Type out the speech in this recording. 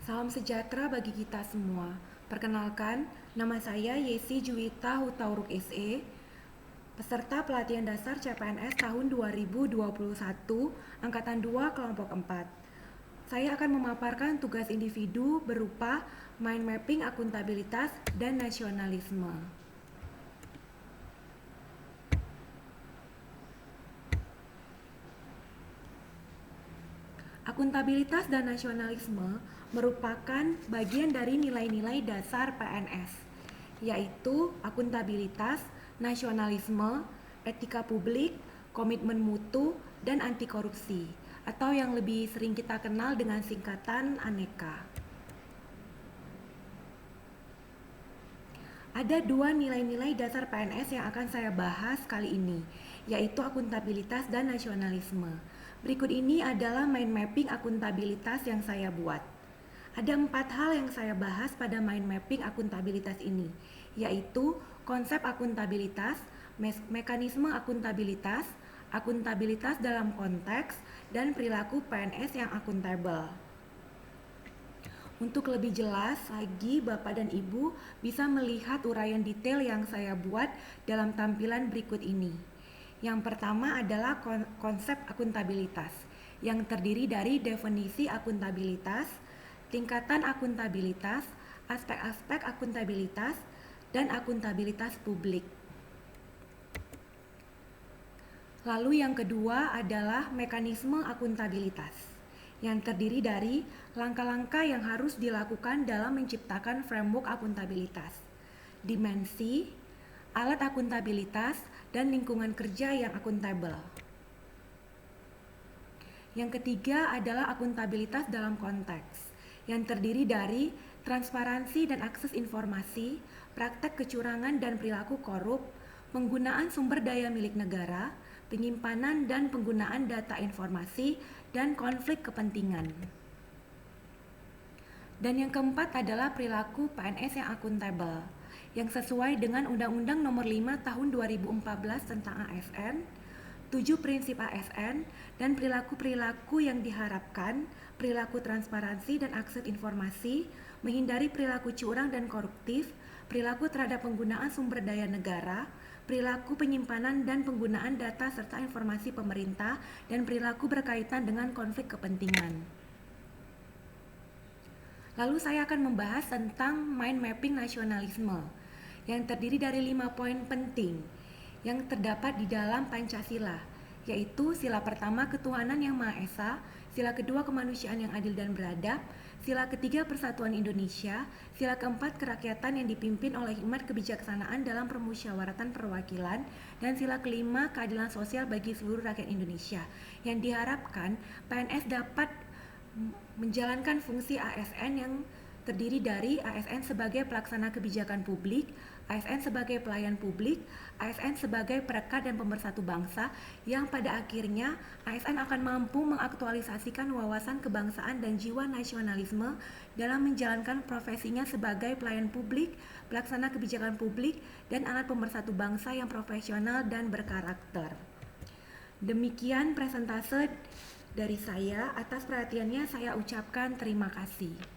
Salam sejahtera bagi kita semua. Perkenalkan, nama saya Yesi Juwita Hutauruk SE, peserta pelatihan dasar CPNS tahun 2021, Angkatan 2, Kelompok 4. Saya akan memaparkan tugas individu berupa mind mapping akuntabilitas dan nasionalisme. Akuntabilitas dan nasionalisme merupakan bagian dari nilai-nilai dasar PNS, yaitu akuntabilitas, nasionalisme, etika publik, komitmen mutu, dan anti korupsi, atau yang lebih sering kita kenal dengan singkatan ANEKA. Ada dua nilai-nilai dasar PNS yang akan saya bahas kali ini, yaitu akuntabilitas dan nasionalisme. Berikut ini adalah mind mapping akuntabilitas yang saya buat. Ada 4 hal yang saya bahas pada mind mapping akuntabilitas ini, yaitu konsep akuntabilitas, mekanisme akuntabilitas, akuntabilitas dalam konteks, dan perilaku PNS yang akuntabel. Untuk lebih jelas lagi, Bapak dan Ibu bisa melihat uraian detail yang saya buat dalam tampilan berikut ini. Yang pertama adalah konsep akuntabilitas, yang terdiri dari definisi akuntabilitas, tingkatan akuntabilitas, aspek-aspek akuntabilitas, dan akuntabilitas publik. Lalu yang kedua adalah mekanisme akuntabilitas, yang terdiri dari langkah-langkah yang harus dilakukan dalam menciptakan framework akuntabilitas, dimensi, alat akuntabilitas, dan lingkungan kerja yang akuntabel. Yang ketiga adalah akuntabilitas dalam konteks, yang terdiri dari transparansi dan akses informasi, praktek kecurangan dan perilaku korup, penggunaan sumber daya milik negara, penyimpanan dan penggunaan data informasi, dan konflik kepentingan. Dan yang keempat adalah perilaku PNS yang akuntabel, yang sesuai dengan Undang-Undang Nomor 5 Tahun 2014 tentang ASN, 7 prinsip ASN, dan perilaku-perilaku yang diharapkan, perilaku transparansi dan akses informasi, menghindari perilaku curang dan koruptif, perilaku terhadap penggunaan sumber daya negara, perilaku penyimpanan dan penggunaan data serta informasi pemerintah, dan perilaku berkaitan dengan konflik kepentingan. Lalu saya akan membahas tentang mind mapping nasionalisme, yang terdiri dari 5 poin penting yang terdapat di dalam Pancasila, yaitu sila pertama ketuhanan yang Maha Esa, sila kedua kemanusiaan yang adil dan beradab, sila ketiga persatuan Indonesia, sila keempat kerakyatan yang dipimpin oleh hikmat kebijaksanaan dalam permusyawaratan perwakilan, dan sila kelima keadilan sosial bagi seluruh rakyat Indonesia, yang diharapkan PNS dapat menjalankan fungsi ASN yang terdiri dari ASN sebagai pelaksana kebijakan publik, ASN sebagai pelayan publik, ASN sebagai perekat dan pemersatu bangsa, yang pada akhirnya ASN akan mampu mengaktualisasikan wawasan kebangsaan dan jiwa nasionalisme dalam menjalankan profesinya sebagai pelayan publik, pelaksana kebijakan publik, dan alat pemersatu bangsa yang profesional dan berkarakter. Demikian presentase dari saya. Atas perhatiannya saya ucapkan terima kasih.